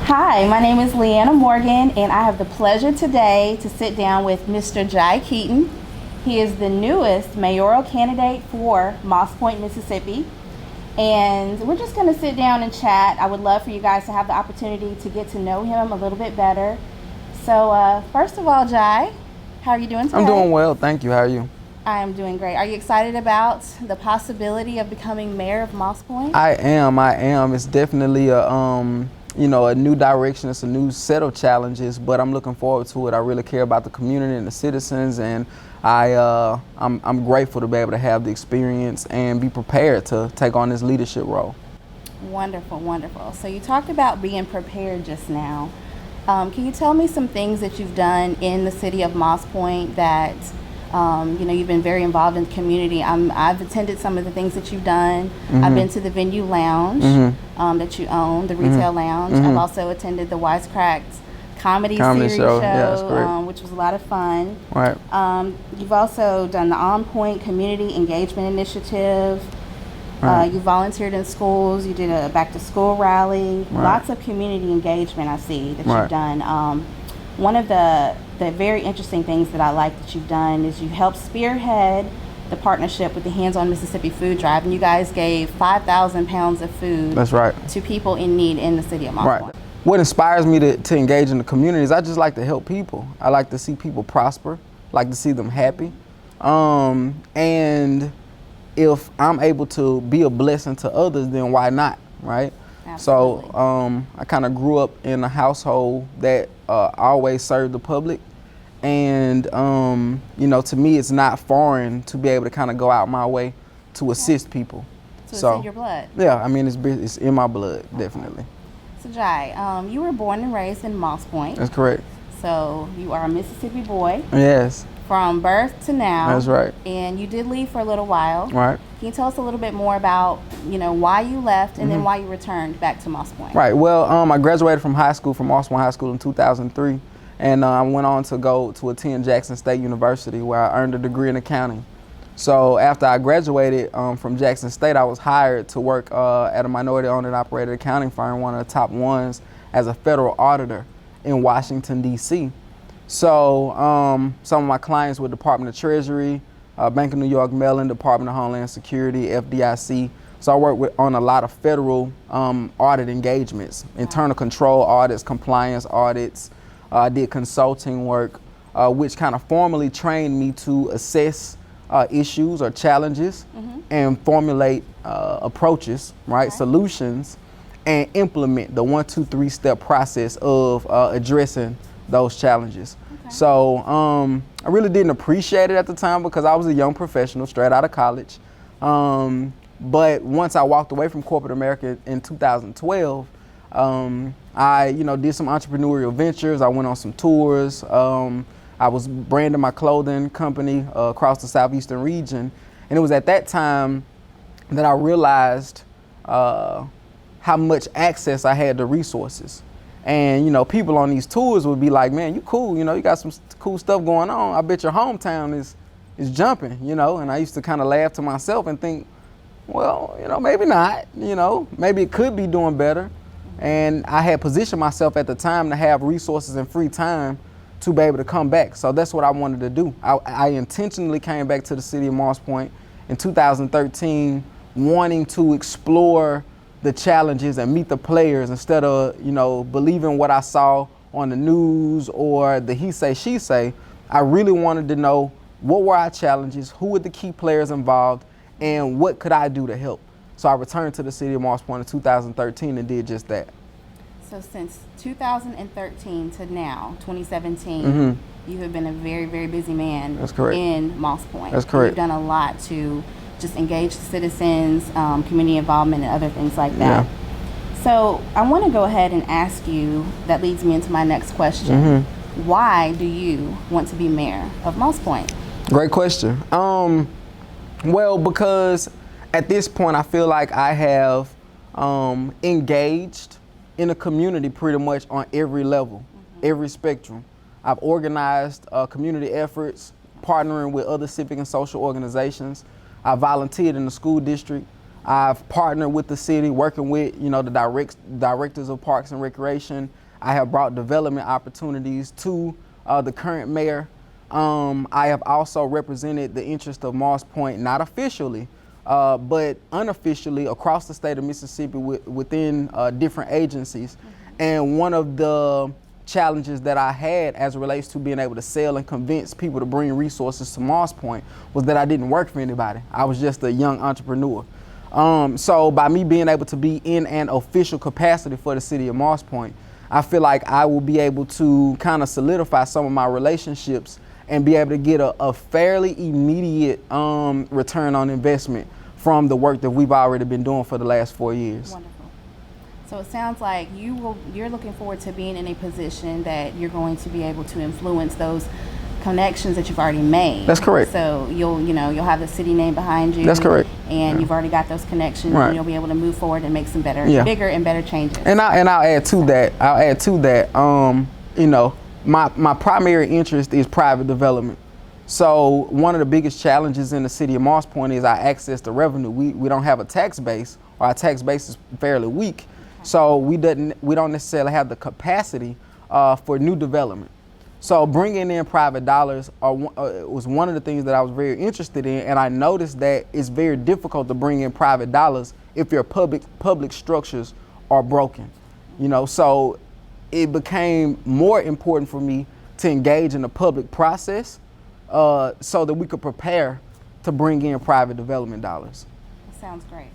Hi, my name is Leanna Morgan, and I have the pleasure today to sit down with Mr. Jhai Keeton. He is the newest mayoral candidate for Moss Point, Mississippi. And we're just going to sit down and chat. I would love for you guys to have the opportunity to get to know him a little bit better. So first of all, Jhai, how are you doing today? I'm doing well, thank you. How are you? I am doing great. Are you excited about the possibility of becoming mayor of Moss Point? I am. It's definitely a new direction. It's a new set of challenges, but I'm looking forward to it. I really care about the community and the citizens, and I'm grateful to be able to have the experience and be prepared to take on this leadership role. Wonderful, wonderful. So you talked about being prepared just now. Can you tell me some things that you've done in the city of Moss Point that you've been very involved in the community? I've attended some of the things that you've done. Mm-hmm. I've been to the Venue Lounge that you own, the retail lounge. I've also attended the Wisecracks comedy series show, yeah, which was a lot of fun. Right. You've also done the On Point Community Engagement Initiative. Right. You volunteered in schools. You did a back to school rally. Right. Lots of community engagement I see that Right. you've done. One of the very interesting things that I like that you've done is you helped spearhead the partnership with the Hands on Mississippi Food Drive, and you guys gave 5,000 pounds of food. That's right. To people in need in the city of Moss Point. What inspires me to engage in the community is I just like to help people. I like to see people prosper, like to see them happy. And if I'm able to be a blessing to others, then why not, right? Absolutely. So I kind of grew up in a household that always served the public. And, to me, it's not foreign to be able to kind of go out my way to assist people. So it's in your blood. Yeah, I mean, it's in my blood, definitely. So Jhai, you were born and raised in Moss Point. That's correct. So you are a Mississippi boy. Yes. From birth to now. That's right. And you did leave for a little while. Right. Can you tell us a little bit more about, why you left and then why you returned back to Moss Point? Right. Well, I graduated from high school, from Moss Point High School in 2003. And I went on to go to attend Jackson State University, where I earned a degree in accounting. So after I graduated from Jackson State, I was hired to work at a minority-owned and operated accounting firm, one of the top ones, as a federal auditor in Washington, D.C. So some of my clients were Department of Treasury, Bank of New York Mellon, Department of Homeland Security, FDIC. So I worked on a lot of federal audit engagements, internal control audits, compliance audits. I did consulting work, which kind of formally trained me to assess issues or challenges and formulate approaches, right, solutions, and implement the 1, 2, 3 step process of addressing those challenges. Okay. So I really didn't appreciate it at the time because I was a young professional straight out of college. But once I walked away from corporate America in 2012, I did some entrepreneurial ventures. I went on some tours. I was branding my clothing company across the southeastern region. And it was at that time that I realized how much access I had to resources. And, people on these tours would be like, man, you cool, you got some cool stuff going on. I bet your hometown is jumping, and I used to kind of laugh to myself and think, well, maybe not, maybe it could be doing better. And I had positioned myself at the time to have resources and free time to be able to come back. So that's what I wanted to do. I intentionally came back to the city of Moss Point in 2013, wanting to explore the challenges and meet the players instead of, believing what I saw on the news or the he say, she say. I really wanted to know what were our challenges, who were the key players involved, and what could I do to help. So I returned to the city of Moss Point in 2013 and did just that. So since 2013 to now, 2017, you have been a very, very busy man. That's correct. In Moss Point. That's correct. You've done a lot to just engage the citizens, community involvement, and other things like that. Yeah. So I want to go ahead and ask you, that leads me into my next question. Why do you want to be mayor of Moss Point? Great question. Well, because at this point, I feel like I have engaged in the community pretty much on every level, every spectrum. I've organized community efforts, partnering with other civic and social organizations. I volunteered in the school district. I've partnered with the city, working with, you know, the directors of Parks and Recreation. I have brought development opportunities to the current mayor. I have also represented the interest of Moss Point, not officially, but unofficially across the state of Mississippi within different agencies. And one of the challenges that I had as it relates to being able to sell and convince people to bring resources to Moss Point was that I didn't work for anybody. I was just a young entrepreneur. So by me being able to be in an official capacity for the city of Moss Point, I feel like I will be able to kind of solidify some of my relationships and be able to get a fairly immediate return on investment from the work that we've already been doing for the last 4 years. Wonderful. So it sounds like you're looking forward to being in a position that you're going to be able to influence those connections that you've already made. That's correct. So you'll have the city name behind you. That's correct. And you've already got those connections, right. And you'll be able to move forward and make some bigger and better changes. And I'll add to that. You know, my primary interest is private development. So one of the biggest challenges in the city of Moss Point is our access to revenue. We don't have a tax base, or our tax base is fairly weak. So we don't necessarily have the capacity for new development. So bringing in private dollars was one of the things that I was very interested in, and I noticed that it's very difficult to bring in private dollars if your public structures are broken. You know, so it became more important for me to engage in the public process so that we could prepare to bring in private development dollars. That sounds great.